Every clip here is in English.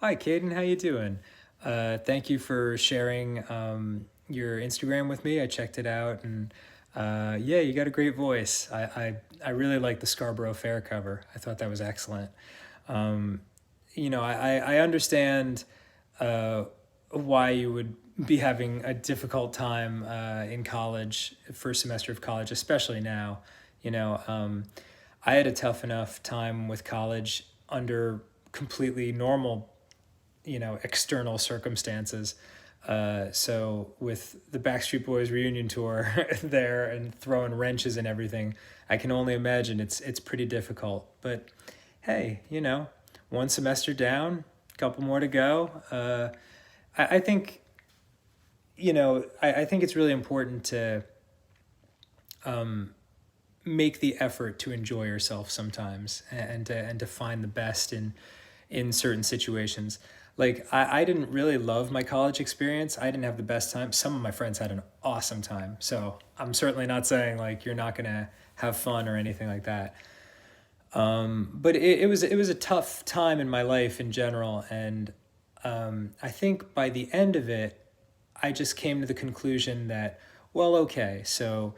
Hi, Caden. How you doing? Thank you for sharing your Instagram with me. I checked it out, and yeah, you got a great voice. I really like the Scarborough Fair cover. I thought that was excellent. Um, I understand uh, why you would be having a difficult time in college, first semester of college, especially now. You know, um, I had a tough enough time with college under completely normal external circumstances. So with the Backstreet Boys reunion tour there and throwing wrenches and everything, I can only imagine it's pretty difficult. But hey, one semester down, a couple more to go. I think I think it's really important to make the effort to enjoy yourself sometimes and to find the best in certain situations. Like I didn't really love my college experience. I didn't have the best time. Some of my friends had an awesome time. So I'm certainly not saying like you're not gonna have fun or anything like that. But it was a tough time in my life in general, and I think by the end of it, I just came to the conclusion that, well, okay, so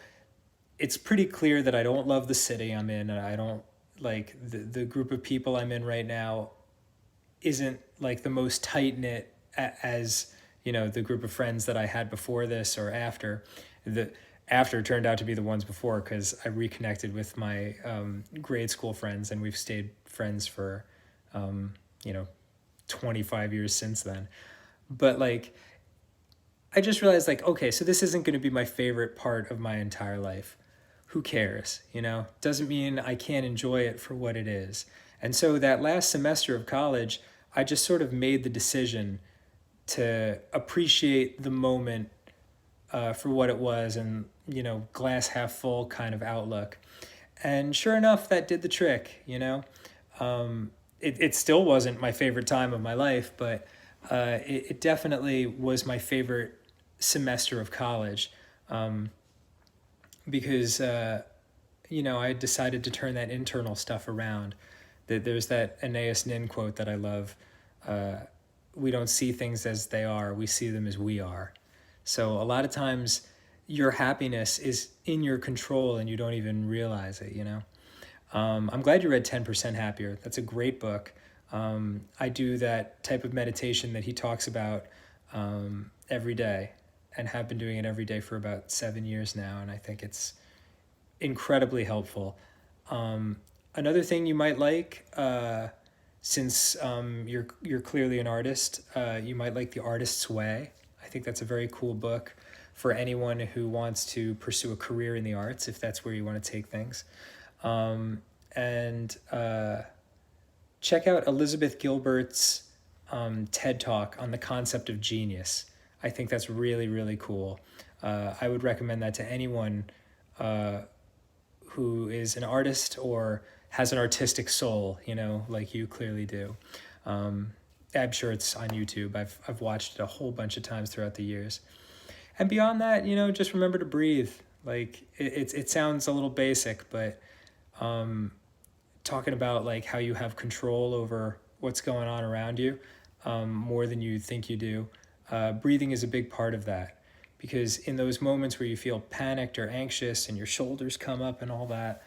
it's pretty clear that I don't love the city I'm in, and I don't like the group of people I'm in right now isn't like the most tight knit as the group of friends that I had before this or after. The after turned out to be the ones before because I reconnected with my grade school friends and we've stayed friends for um, you know 25 years since then. But like I just realized like okay, so this isn't going to be my favorite part of my entire life. Who cares? Doesn't mean I can't enjoy it for what it is. And so that last semester of college, I just sort of made the decision to appreciate the moment for what it was and, glass half full kind of outlook. And sure enough, that did the trick. It still wasn't my favorite time of my life, but it definitely was my favorite semester of college because I decided to turn that internal stuff around. There's that Aeneas Nin quote that I love. Uh, we don't see things as they are; we see them as we are. So a lot of times, your happiness is in your control, and you don't even realize it. I'm glad you read 10% Happier. That's a great book. I do that type of meditation that he talks about every day, and have been doing it every day for about 7 years now, and I think it's incredibly helpful. Um, Another thing you might like, since you're clearly an artist, you might like The Artist's Way. I think that's a very cool book for anyone who wants to pursue a career in the arts, if that's where you want to take things. And check out Elizabeth Gilbert's TED Talk on the concept of genius. I think that's really, really cool. I would recommend that to anyone uh, who is an artist or has an artistic soul, like you clearly do. Um, I'm sure it's on YouTube. I've watched it a whole bunch of times throughout the years. And beyond that, just remember to breathe. Like it sounds a little basic, but talking about like how you have control over what's going on around you more than you think you do. Breathing is a big part of that because in those moments where you feel panicked or anxious and your shoulders come up and all that,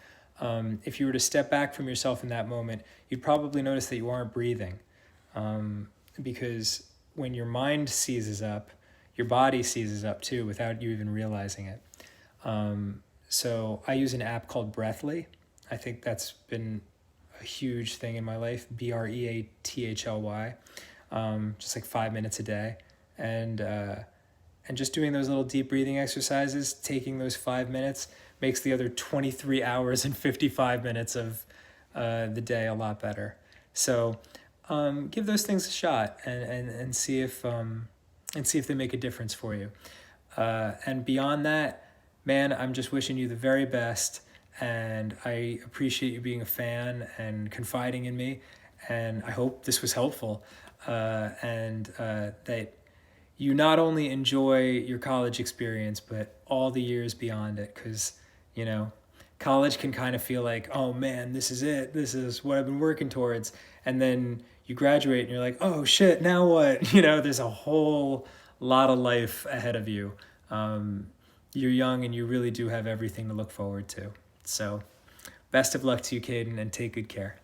if you were to step back from yourself in that moment, you'd probably notice that you aren't breathing because when your mind seizes up, your body seizes up too without you even realizing it. So I use an app called Breathly. I think that's been a huge thing in my life. Breathly, just like 5 minutes a day, and just doing those little deep breathing exercises, taking those 5 minutes makes the other 23 hours and 55 minutes of the day a lot better. So give those things a shot and see if they make a difference for you. And beyond that, man, I'm just wishing you the very best. And I appreciate you being a fan and confiding in me. And I hope this was helpful. And that you not only enjoy your college experience, but all the years beyond it. Because, you know, college can kind of feel like, oh man, this is it. This is what I've been working towards. And then you graduate and you're like, oh shit, now what? You know, there's a whole lot of life ahead of you. Um, you're young and you really do have everything to look forward to. So, best of luck to you, Caden, and take good care.